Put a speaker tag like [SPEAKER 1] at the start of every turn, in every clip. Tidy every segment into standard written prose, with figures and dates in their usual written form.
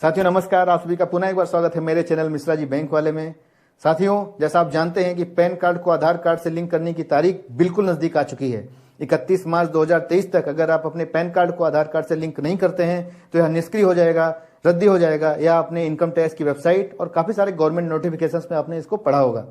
[SPEAKER 1] साथियों नमस्कार, आप सभी का पुनः एक बार स्वागत है मेरे चैनल मिश्रा जी बैंक वाले में। साथियों, जैसा आप जानते हैं कि पैन कार्ड को आधार कार्ड से लिंक करने की तारीख बिल्कुल नज़दीक आ चुकी है। 31 मार्च 2023 तक अगर आप अपने पैन कार्ड को आधार कार्ड से लिंक नहीं करते हैं तो यह निष्क्रिय हो जाएगा, रद्दी हो जाएगा, या अपने इनकम टैक्स की वेबसाइट और काफ़ी सारे गवर्नमेंट नोटिफिकेशंस में आपने इसको पढ़ा होगा।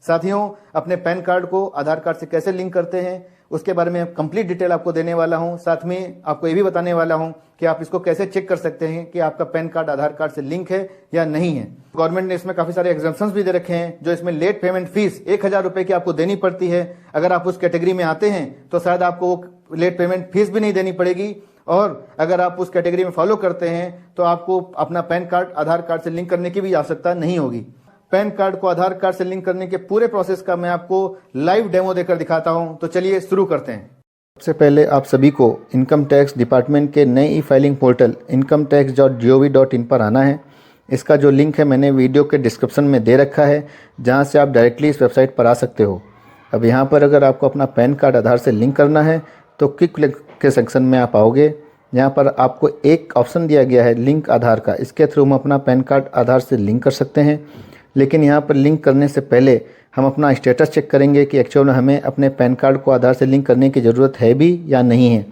[SPEAKER 1] साथियों, अपने पैन कार्ड को आधार कार्ड से कैसे लिंक करते हैं उसके बारे में कंप्लीट डिटेल आपको देने वाला हूं। साथ में आपको ये भी बताने वाला हूं कि आप इसको कैसे चेक कर सकते हैं कि आपका पैन कार्ड आधार कार्ड से लिंक है या नहीं है। गवर्नमेंट ने इसमें काफी सारे एग्जाम्पशंस भी दे रखे हैं, जो इसमें लेट पेमेंट फीस 1000 रुपए की आपको देनी पड़ती है। अगर आप उस कैटेगरी में आते हैं तो शायद आपको वो लेट पेमेंट फीस भी नहीं देनी पड़ेगी, और अगर आप उस कैटेगरी में फॉलो करते हैं तो आपको अपना पैन कार्ड आधार कार्ड से लिंक करने की भी आवश्यकता नहीं होगी। पैन कार्ड को आधार कार्ड से लिंक करने के पूरे प्रोसेस का मैं आपको लाइव डेमो देकर दिखाता हूं, तो चलिए शुरू करते हैं। सबसे पहले आप सभी को इनकम टैक्स डिपार्टमेंट के नए ई फाइलिंग पोर्टल incometax.gov.in पर आना है। इसका जो लिंक है मैंने वीडियो के डिस्क्रिप्शन में दे रखा है, जहां से आप डायरेक्टली इस वेबसाइट पर आ सकते हो। अब यहां पर अगर आपको अपना पैन कार्ड आधार से लिंक करना है तो क्विक लिंक के सेक्शन में आप आओगे। यहाँ पर आपको एक ऑप्शन दिया गया है लिंक आधार का। इसके थ्रू हम अपना पैन कार्ड आधार से लिंक कर सकते हैं, लेकिन यहाँ पर लिंक करने से पहले हम अपना स्टेटस चेक करेंगे कि एक्चुअल में हमें अपने पैन कार्ड को आधार से लिंक करने की ज़रूरत है भी या नहीं है।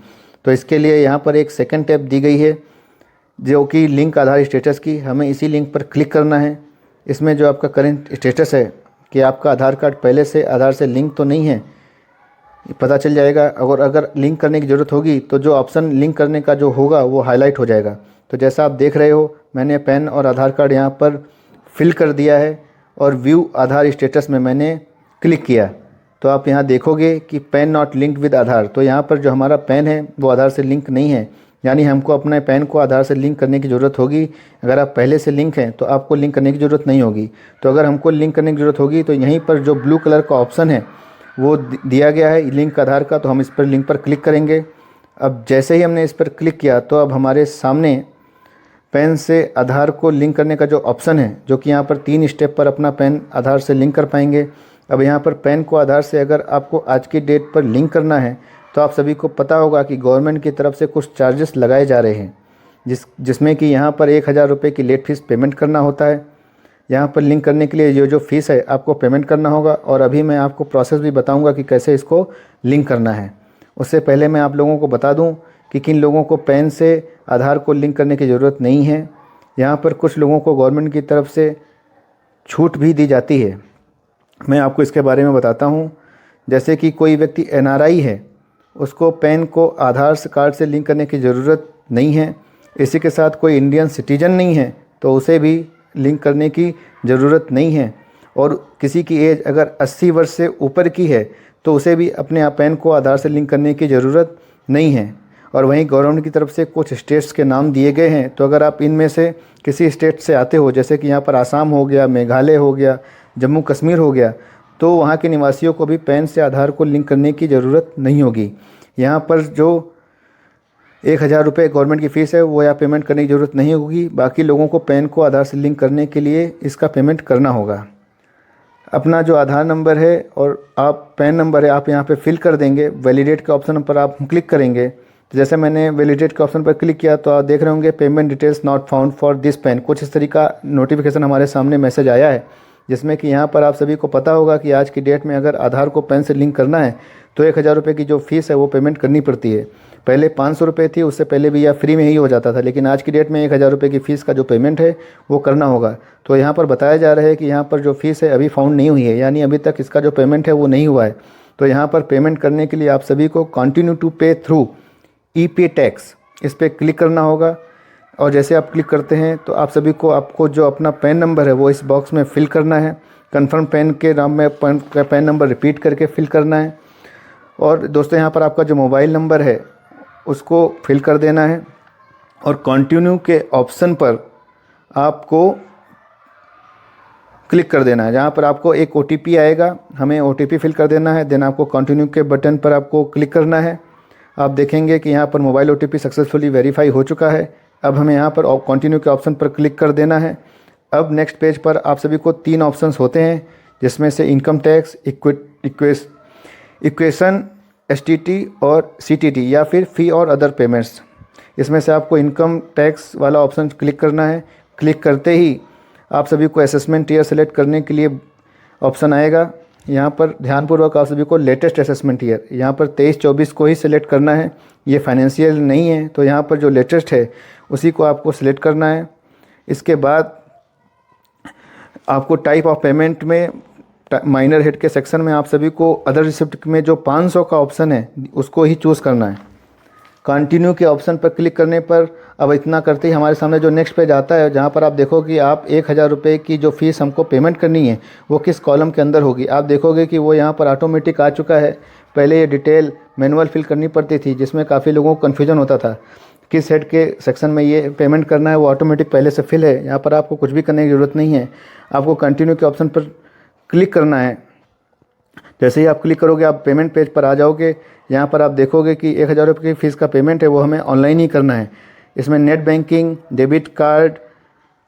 [SPEAKER 1] तो इसके लिए यहाँ पर एक सेकंड टैब दी गई है जो कि लिंक आधार स्टेटस की। हमें इसी लिंक पर क्लिक करना है। इसमें जो आपका करंट स्टेटस है कि आपका आधार कार्ड पहले से आधार से लिंक तो नहीं है, पता चल जाएगा। और अगर लिंक करने की ज़रूरत होगी तो जो ऑप्शन लिंक करने का जो होगा वो हाईलाइट हो जाएगा। तो जैसा आप देख रहे हो, मैंने पैन और आधार कार्ड यहाँ पर फिल कर दिया है और व्यू आधार स्टेटस में मैंने क्लिक किया। तो आप यहाँ देखोगे कि पैन नॉट लिंक्ड विद आधार। तो यहाँ पर जो हमारा पैन है वो आधार से लिंक नहीं है, यानी हमको अपने पैन को आधार से लिंक करने की ज़रूरत होगी। अगर आप पहले से लिंक हैं तो आपको लिंक करने की ज़रूरत नहीं होगी। तो अगर हमको लिंक करने की ज़रूरत होगी तो यहीं पर जो ब्लू कलर का ऑप्शन है वो दिया गया है लिंक आधार का, तो हम इस पर लिंक पर क्लिक करेंगे। अब जैसे ही हमने इस पर क्लिक किया तो अब हमारे सामने पैन से आधार को लिंक करने का जो ऑप्शन है, जो कि यहाँ पर 3 स्टेप पर अपना पैन आधार से लिंक कर पाएंगे। अब यहाँ पर पैन को आधार से अगर आपको आज की डेट पर लिंक करना है तो आप सभी को पता होगा कि गवर्नमेंट की तरफ से कुछ चार्जेस लगाए जा रहे हैं, जिसमें कि यहाँ पर 1000 रुपये की लेट फीस पेमेंट करना होता है। यहाँ पर लिंक करने के लिए जो फ़ीस है आपको पेमेंट करना होगा, और अभी मैं आपको प्रोसेस भी बताऊँगा कि कैसे इसको लिंक करना है। उससे पहले मैं आप लोगों को बता दूँ कि किन लोगों को पैन से आधार को लिंक करने की ज़रूरत नहीं है। यहाँ पर कुछ लोगों को गवर्नमेंट की तरफ से छूट भी दी जाती है, मैं आपको इसके बारे में बताता हूँ। जैसे कि कोई व्यक्ति NRI है, उसको पैन को आधार कार्ड से लिंक करने की ज़रूरत नहीं है। इसी के साथ कोई इंडियन सिटीजन नहीं है तो उसे भी लिंक करने की ज़रूरत नहीं है। और किसी की एज अगर 80 वर्ष से ऊपर की है तो उसे भी अपने पैन को आधार से लिंक करने की ज़रूरत नहीं है। और वहीं गवर्नमेंट की तरफ से कुछ स्टेट्स के नाम दिए गए हैं, तो अगर आप इनमें से किसी स्टेट से आते हो, जैसे कि यहाँ पर आसाम हो गया, मेघालय हो गया, जम्मू कश्मीर हो गया, तो वहाँ के निवासियों को भी पैन से आधार को लिंक करने की ज़रूरत नहीं होगी। यहाँ पर जो 1000 रुपये गवर्नमेंट की फ़ीस है वो यहाँ पेमेंट करने की ज़रूरत नहीं होगी। बाकी लोगों को पैन को आधार से लिंक करने के लिए इसका पेमेंट करना होगा। अपना जो आधार नंबर है और आप पैन नंबर है आप यहाँ पे फिल कर देंगे। वैलिडेट के ऑप्शन पर आप क्लिक करेंगे। तो जैसे मैंने वैलिडेट के ऑप्शन पर क्लिक किया तो आप देख रहे होंगे payment details not found for this pan. कुछ इस तरीके का नोटिफिकेशन हमारे सामने मैसेज आया है, जिसमें कि यहाँ पर आप सभी को पता होगा कि आज की डेट में अगर आधार को पैन से लिंक करना है तो 1000 रुपये की जो फ़ीस है वो पेमेंट करनी पड़ती है। पहले 500 रुपये थी, उससे पहले भी यह फ्री में ही हो जाता था, लेकिन आज की डेट में 1000 रुपये की फ़ीस का जो पेमेंट है वो करना होगा। तो यहाँ पर बताया जा रहा है कि यहाँ पर जो फ़ीस है अभी फाउंड नहीं हुई है, यानी अभी तक इसका जो पेमेंट है वो नहीं हुआ है। तो यहाँ पर पेमेंट करने के लिए आप सभी को कंटिन्यू टू पे थ्रू ई-पे टैक्स, इस पर क्लिक करना होगा। और जैसे आप क्लिक करते हैं तो आप सभी को आपको जो अपना पैन नंबर है वो इस बॉक्स में फिल करना है। कन्फर्म पैन के नाम में पैन नंबर रिपीट करके फिल करना है। और दोस्तों यहाँ पर आपका जो मोबाइल नंबर है उसको फिल कर देना है, और कंटिन्यू के ऑप्शन पर आपको क्लिक कर देना है, जहाँ पर आपको एक OTP आएगा, हमें OTP फिल कर देना है। देन आपको कंटिन्यू के बटन पर आपको क्लिक करना है। आप देखेंगे कि यहाँ पर मोबाइल OTP सक्सेसफुली वेरीफाई हो चुका है। अब हमें यहाँ पर कंटिन्यू के ऑप्शन पर क्लिक कर देना है। अब नेक्स्ट पेज पर आप सभी को 3 ऑप्शंस होते हैं, जिसमें से इनकम टैक्स, इक्वेशन STT और CTT, या फिर फ़ी और अदर पेमेंट्स। इसमें से आपको इनकम टैक्स वाला ऑप्शन क्लिक करना है। क्लिक करते ही आप सभी को असेसमेंट ईयर सेलेक्ट करने के लिए ऑप्शन आएगा। यहाँ पर ध्यानपूर्वक आप सभी को लेटेस्ट असेसमेंट ईयर यहाँ पर 23-24 को ही सिलेक्ट करना है। ये फाइनेंशियल नहीं है, तो यहाँ पर जो लेटेस्ट है उसी को आपको सिलेक्ट करना है। इसके बाद आपको टाइप ऑफ पेमेंट में माइनर हेड के सेक्शन में आप सभी को अदर रिसिप्ट में जो 500 का ऑप्शन है उसको ही चूज़ करना है। कंटिन्यू के ऑप्शन पर क्लिक करने पर अब इतना करते ही हमारे सामने जो नेक्स्ट पेज आता है, जहाँ पर आप देखो कि आप 1000 रुपये की जो फ़ीस हमको पेमेंट करनी है वो किस कॉलम के अंदर होगी। आप देखोगे कि वो यहाँ पर ऑटोमेटिक आ चुका है। पहले ये डिटेल मैनुअल फिल करनी पड़ती थी, जिसमें काफ़ी लोगों को कन्फ्यूजन होता था किस हेड के सेक्शन में ये पेमेंट करना है। वो ऑटोमेटिक पहले से फिल है। यहाँ पर आपको कुछ भी करने की ज़रूरत नहीं है। आपको कंटिन्यू के ऑप्शन पर क्लिक करना है। जैसे ही आप क्लिक करोगे आप पेमेंट पेज पर आ जाओगे। यहाँ पर आप देखोगे कि 1000 रुपये की फ़ीस का पेमेंट है वो हमें ऑनलाइन ही करना है। इसमें net banking, debit card,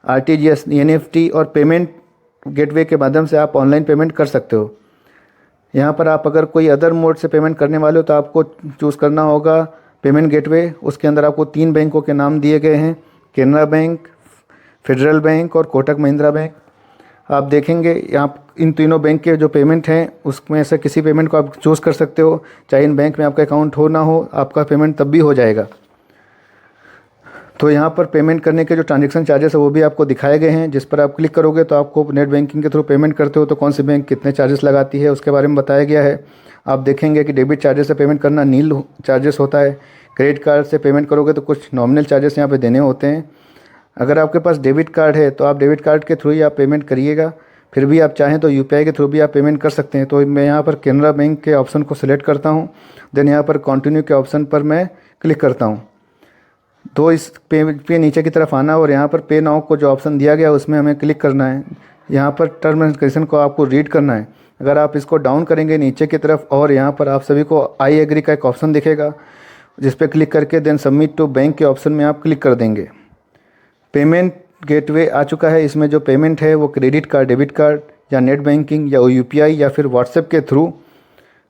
[SPEAKER 1] RTGS, NEFT और पेमेंट गेटवे के माध्यम से आप ऑनलाइन पेमेंट कर सकते हो। यहाँ पर आप अगर कोई अदर मोड से पेमेंट करने वाले हो तो आपको चूज़ करना होगा पेमेंट गेटवे। उसके अंदर आपको 3 बैंकों के नाम दिए गए हैं, केनरा बैंक, फेडरल बैंक और कोटक महिंद्रा बैंक। आप देखेंगे यहाँ इन तीनों बैंक के जो पेमेंट हैं उसमें से किसी पेमेंट को आप चूज़ कर सकते हो। चाहे इन बैंक में आपका अकाउंट हो ना हो, आपका पेमेंट तब भी हो जाएगा। तो यहाँ पर पेमेंट करने के जो ट्रांजैक्शन चार्जेस है वो भी आपको दिखाए गए हैं। जिस पर आप क्लिक करोगे तो आपको नेट बैंकिंग के थ्रू पेमेंट करते हो तो कौन सी बैंक कितने चार्जेस लगाती है उसके बारे में बताया गया है। आप देखेंगे कि डेबिट चार्जेस से पेमेंट करना नील चार्जेस होता है। क्रेडिट कार्ड से पेमेंट करोगे तो कुछ नॉमिनल चार्जेस यहाँ पे देने होते हैं। अगर आपके पास डेबिट कार्ड है तो आप डेबिट कार्ड के थ्रू ही आप पेमेंट करिएगा। फिर भी आप चाहें तो यूपीआई के थ्रू भी आप पेमेंट कर सकते हैं। तो मैं यहाँ पर केनरा बैंक के ऑप्शन को सिलेक्ट करता हूँ। देन यहाँ पर कंटिन्यू के ऑप्शन पर मैं क्लिक करता हूँ। तो इस पेज पे नीचे की तरफ आना और यहाँ पर पे नाउ को जो ऑप्शन दिया गया उसमें हमें क्लिक करना है। यहाँ पर टर्म एंड कंडीशन को आपको रीड करना है। अगर आप इसको डाउन करेंगे नीचे की तरफ और यहाँ पर आप सभी को आई एग्री का एक ऑप्शन दिखेगा, जिस पे क्लिक करके देन सबमिट टू बैंक के ऑप्शन में आप क्लिक कर देंगे। पेमेंट गेटवे आ चुका है। इसमें जो पेमेंट है वो क्रेडिट कार्ड, डेबिट कार्ड या नेट बैंकिंग या यूपीआई या फिर व्हाट्सएप के थ्रू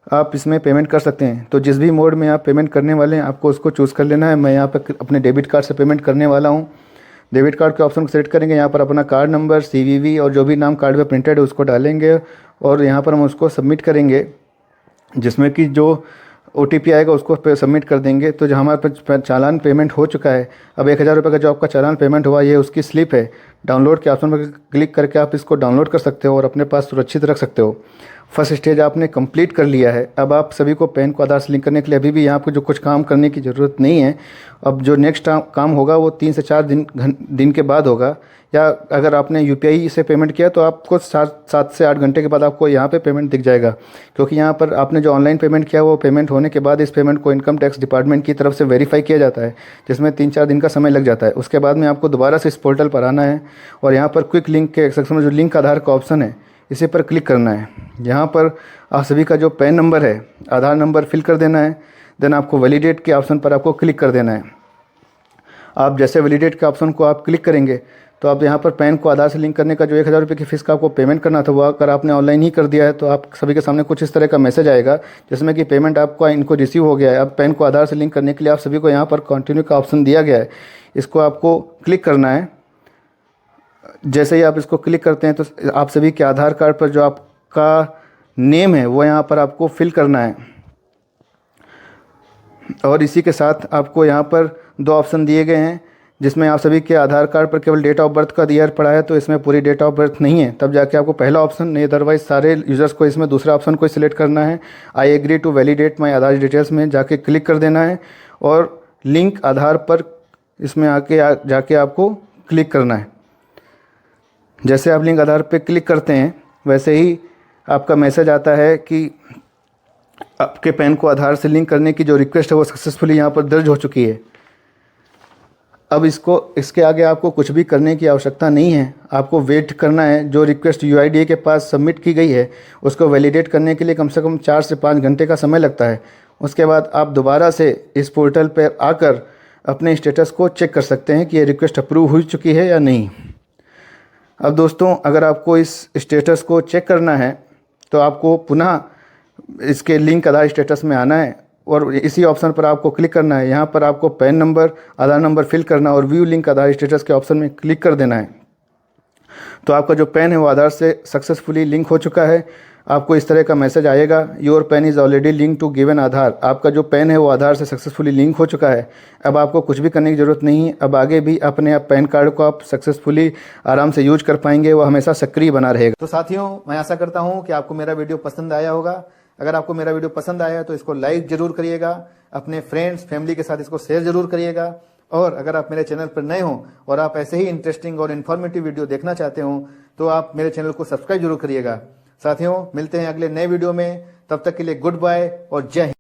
[SPEAKER 1] आप इसमें पेमेंट कर सकते हैं। तो जिस भी मोड में आप पेमेंट करने वाले हैं आपको उसको चूज़ कर लेना है। मैं यहाँ पर अपने डेबिट कार्ड से पेमेंट करने वाला हूँ। डेबिट कार्ड के ऑप्शन को सेलेक्ट करेंगे। यहाँ पर अपना कार्ड नंबर, सीवीवी और जो भी नाम कार्ड पे प्रिंटेड है उसको डालेंगे और यहाँ पर हम उसको सबमिट करेंगे, जिसमें कि जो ओटीपी आएगा उसको सबमिट कर देंगे। तो जो हमारे पास चालान पेमेंट हो चुका है, अब 1000 रुपये का जो आपका चालान पेमेंट हुआ ये उसकी स्लिप है। डाउनलोड के ऑप्शन पर क्लिक करके आप इसको डाउनलोड कर सकते हो और अपने पास सुरक्षित रख सकते हो। फर्स्ट स्टेज आपने कंप्लीट कर लिया है। अब आप सभी को पैन को आधार से लिंक करने के लिए अभी भी यहाँ पर जो कुछ काम करने की ज़रूरत नहीं है। अब जो नेक्स्ट काम होगा वो 3 से 4 दिन के बाद होगा, या अगर आपने यूपीआई से पेमेंट किया तो आपको 7 से 8 घंटे के बाद आपको यहाँ पे पेमेंट दिख जाएगा। क्योंकि यहाँ पर आपने जो ऑनलाइन पेमेंट किया वो पेमेंट होने के बाद इस पेमेंट को इनकम टैक्स डिपार्टमेंट की तरफ से वेरीफाई किया जाता है, जिसमें 3-4 दिन का समय लग जाता है। उसके बाद में आपको दोबारा से इस पोर्टल पर आना है और यहाँ पर क्विक लिंक के सेक्शन में जो लिंक आधार का ऑप्शन है इसी पर क्लिक करना है। यहाँ पर आप सभी का जो पैन नंबर है, आधार नंबर फिल कर देना है। देन आपको वैलिडेट के ऑप्शन पर आपको क्लिक कर देना है। आप जैसे वैलिडेट के ऑप्शन को आप क्लिक करेंगे तो आप यहाँ पर पैन को आधार से लिंक करने का जो 1000 रुपये की फ़ीस का आपको पेमेंट करना था वो अगर आपने ऑनलाइन ही कर दिया है तो आप सभी के सामने कुछ इस तरह का मैसेज आएगा जिसमें कि पेमेंट आपका इनको रिसीव हो गया है। अब पैन को आधार से लिंक करने के लिए आप सभी को यहाँ पर कंटिन्यू का ऑप्शन दिया गया है, इसको आपको क्लिक करना है। जैसे ही आप इसको क्लिक करते हैं तो आप सभी के आधार कार्ड पर जो आपका नेम है वो यहाँ पर आपको फिल करना है। और इसी के साथ आपको यहाँ पर 2 ऑप्शन दिए गए हैं, जिसमें आप सभी के आधार कार्ड पर केवल डेट ऑफ बर्थ का ईयर पड़ा है तो इसमें पूरी डेट ऑफ बर्थ नहीं है, तब जाके आपको पहला ऑप्शन नहीं, अदरवाइज सारे यूज़र्स को इसमें दूसरा ऑप्शन को सिलेक्ट करना है। I agree to validate my Aadhaar details में जाके क्लिक कर देना है और लिंक आधार पर इसमें जाके आपको क्लिक करना है। जैसे आप लिंक आधार पर क्लिक करते हैं वैसे ही आपका मैसेज आता है कि आपके पैन को आधार से लिंक करने की जो रिक्वेस्ट है वो सक्सेसफुली यहाँ पर दर्ज हो चुकी है। अब इसके आगे आपको कुछ भी करने की आवश्यकता नहीं है, आपको वेट करना है। जो रिक्वेस्ट यूआईडीए के पास सबमिट की गई है उसको वैलिडेट करने के लिए कम से कम 4 से 5 घंटे का समय लगता है। उसके बाद आप दोबारा से इस पोर्टल पर आकर अपने स्टेटस को चेक कर सकते हैं कि ये रिक्वेस्ट अप्रूव हो चुकी है या नहीं। अब दोस्तों, अगर आपको इस स्टेटस को चेक करना है तो आपको पुनः इसके लिंक आधार स्टेटस में आना है और इसी ऑप्शन पर आपको क्लिक करना है। यहाँ पर आपको पैन नंबर, आधार नंबर फिल करना और व्यू लिंक आधार स्टेटस के ऑप्शन में क्लिक कर देना है। तो आपका जो पैन है वो आधार से सक्सेसफुली लिंक हो चुका है। आपको इस तरह का मैसेज आएगा, your PAN is already link to given Aadhaar. आपका जो पैन है वो आधार से सक्सेसफुली लिंक हो चुका है। अब आपको कुछ भी करने की ज़रूरत नहीं है। अब आगे भी अपने आप पैन कार्ड को आप सक्सेसफुली आराम से यूज कर पाएंगे, वो हमेशा सक्रिय बना रहेगा। तो साथियों, मैं आशा करता हूँ कि आपको मेरा वीडियो पसंद आया होगा। अगर आपको मेरा वीडियो पसंद आया तो इसको लाइक जरूर करिएगा, अपने फ्रेंड्स फैमिली के साथ इसको शेयर जरूर करिएगा। और अगर आप मेरे चैनल पर नए हो और आप ऐसे ही इंटरेस्टिंग और इन्फॉर्मेटिव वीडियो देखना चाहते हो तो आप मेरे चैनल को सब्सक्राइब जरूर करिएगा। साथियों, मिलते हैं अगले नए वीडियो में। तब तक के लिए गुड बाय और जय हिंद।